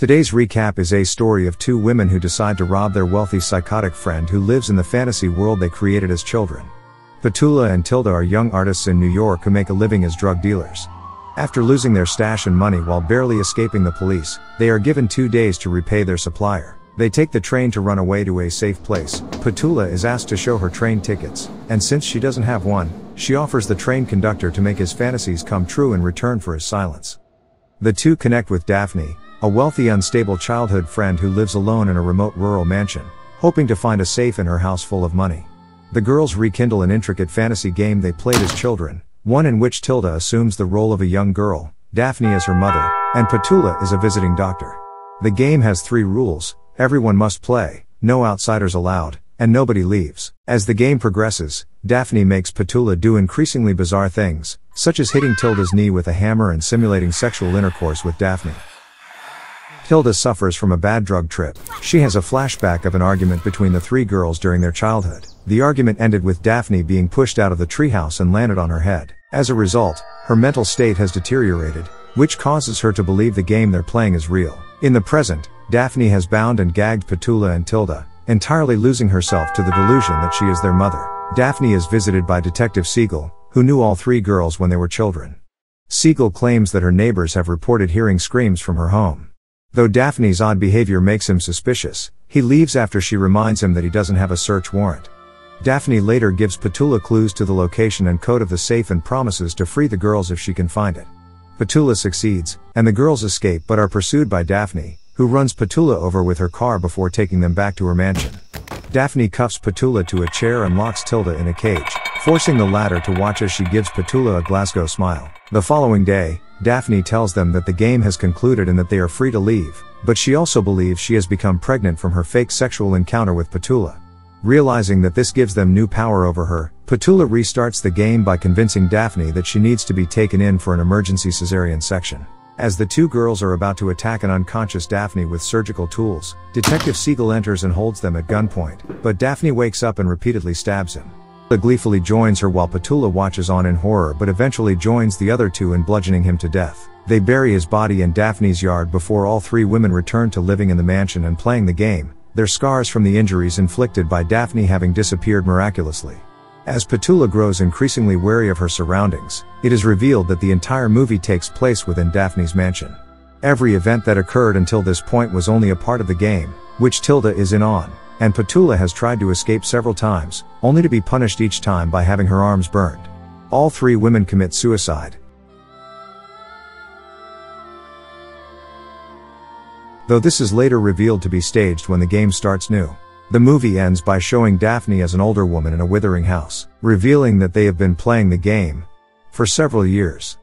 Today's recap is a story of two women who decide to rob their wealthy psychotic friend who lives in the fantasy world they created as children. Petula and Tilda are young artists in New York who make a living as drug dealers. After losing their stash and money while barely escaping the police, they are given 2 days to repay their supplier. They take the train to run away to a safe place. Petula is asked to show her train tickets, and since she doesn't have one, she offers the train conductor to make his fantasies come true in return for his silence. The two connect with Daphne, a wealthy unstable childhood friend who lives alone in a remote rural mansion, hoping to find a safe in her house full of money. The girls rekindle an intricate fantasy game they played as children, one in which Tilda assumes the role of a young girl, Daphne as her mother, and Petula is a visiting doctor. The game has 3 rules: everyone must play, no outsiders allowed, and nobody leaves. As the game progresses, Daphne makes Petula do increasingly bizarre things, such as hitting Tilda's knee with a hammer and simulating sexual intercourse with Daphne. Tilda suffers from a bad drug trip. She has a flashback of an argument between the 3 girls during their childhood. The argument ended with Daphne being pushed out of the treehouse and landed on her head. As a result, her mental state has deteriorated, which causes her to believe the game they're playing is real. In the present, Daphne has bound and gagged Petula and Tilda, entirely losing herself to the delusion that she is their mother. Daphne is visited by Detective Siegel, who knew all 3 girls when they were children. Siegel claims that her neighbors have reported hearing screams from her home. Though Daphne's odd behavior makes him suspicious, he leaves after she reminds him that he doesn't have a search warrant. Daphne later gives Petula clues to the location and code of the safe and promises to free the girls if she can find it. Petula succeeds, and the girls escape but are pursued by Daphne, who runs Petula over with her car before taking them back to her mansion. Daphne cuffs Petula to a chair and locks Tilda in a cage, forcing the latter to watch as she gives Petula a Glasgow smile. The following day, Daphne tells them that the game has concluded and that they are free to leave, but she also believes she has become pregnant from her fake sexual encounter with Petula. Realizing that this gives them new power over her, Petula restarts the game by convincing Daphne that she needs to be taken in for an emergency cesarean section. As the 2 girls are about to attack an unconscious Daphne with surgical tools, Detective Siegel enters and holds them at gunpoint, but Daphne wakes up and repeatedly stabs him. He gleefully joins her while Petula watches on in horror but eventually joins the other 2 in bludgeoning him to death. They bury his body in Daphne's yard before all 3 women return to living in the mansion and playing the game, their scars from the injuries inflicted by Daphne having disappeared miraculously. As Petula grows increasingly wary of her surroundings, it is revealed that the entire movie takes place within Daphne's mansion. Every event that occurred until this point was only a part of the game, which Tilda is in on, and Petula has tried to escape several times, only to be punished each time by having her arms burned. All 3 women commit suicide. Though this is later revealed to be staged when the game starts new. The movie ends by showing Daphne as an older woman in a withering house, revealing that they have been playing the game for several years.